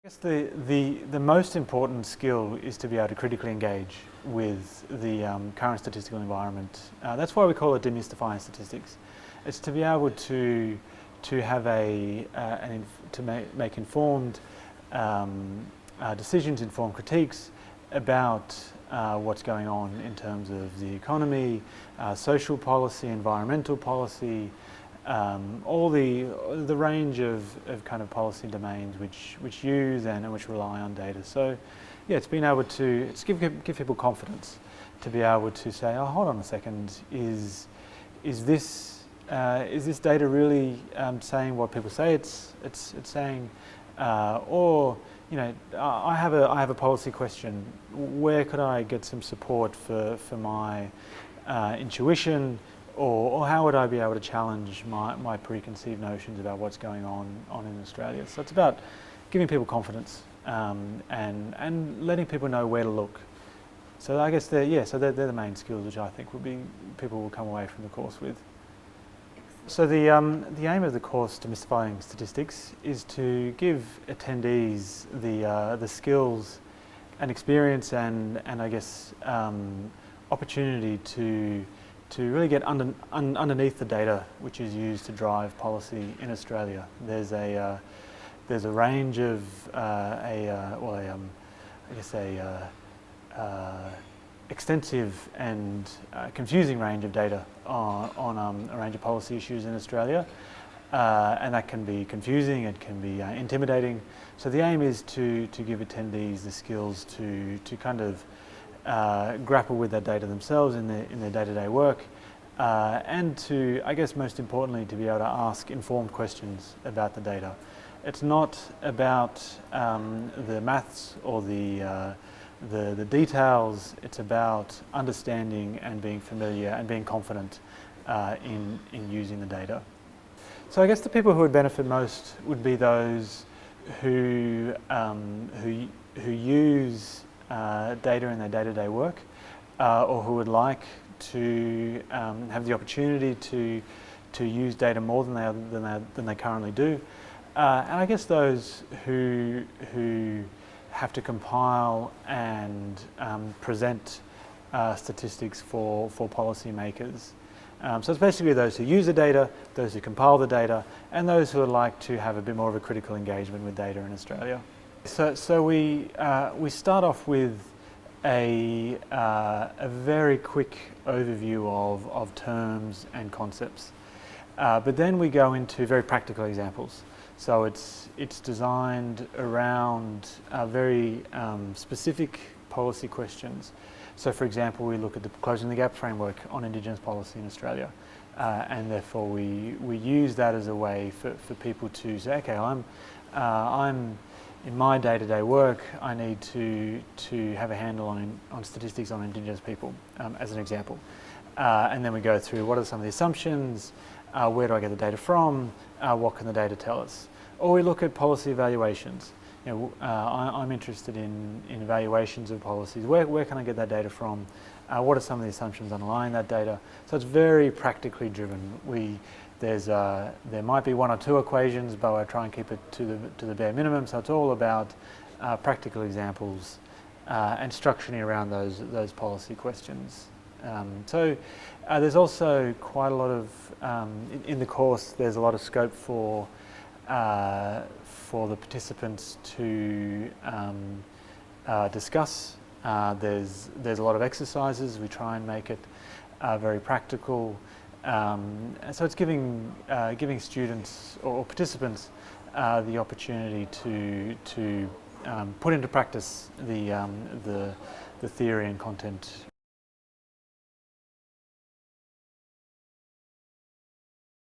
I guess the most important skill is to be able to critically engage with the current statistical environment. That's why we call it demystifying statistics. It's to be able to have make informed decisions, informed critiques about what's going on in terms of the economy, social policy, environmental policy, all the range of kind of policy domains which use and which rely on data. So yeah, it's been able to give people confidence to be able to say, oh, hold on a second, is this data really saying what people say it's saying, or you know, I have a policy question. Where could I get some support for my intuition? Or how would I be able to challenge my preconceived notions about what's going on in Australia? So it's about giving people confidence and letting people know where to look. So I guess they're the main skills which I think people will come away from the course with. So the aim of the course, Demystifying Statistics, is to give attendees the skills and experience and I guess opportunity to really get underneath the data which is used to drive policy in Australia. There's a range of extensive and confusing range of data on a range of policy issues in Australia, and that can be confusing, it can be intimidating. So the aim is to give attendees the skills to kind of grapple with that data themselves in their day-to-day work, and to, I guess most importantly, to be able to ask informed questions about the data. It's not about the maths or the details. It's about understanding and being familiar and being confident in using the data. So I guess the people who would benefit most would be those who use data in their day-to-day work, or who would like to have the opportunity to use data more than they currently do, and I guess those who have to compile and present statistics for policymakers. So it's basically those who use the data, those who compile the data, and those who would like to have a bit more of a critical engagement with data in Australia. So we start off with a very quick overview of terms and concepts, but then we go into very practical examples. So it's designed around very specific policy questions. So for example, we look at the Closing the Gap framework on Indigenous policy in Australia, and therefore we use that as a way for people to say, okay, I'm in my day-to-day work, I need to have a handle on statistics on Indigenous people, as an example. And then we go through what are some of the assumptions, where do I get the data from, what can the data tell us? Or we look at policy evaluations. You know, I'm interested in evaluations of policies. Where can I get that data from? What are some of the assumptions underlying that data? So it's very practically driven. There might be one or two equations, but I try and keep it to the bare minimum. So it's all about practical examples and structuring around those policy questions. So there's also quite a lot of in the course. There's a lot of scope for the participants to discuss. There's a lot of exercises. We try and make it very practical. So it's giving students or participants the opportunity to put into practice the theory and content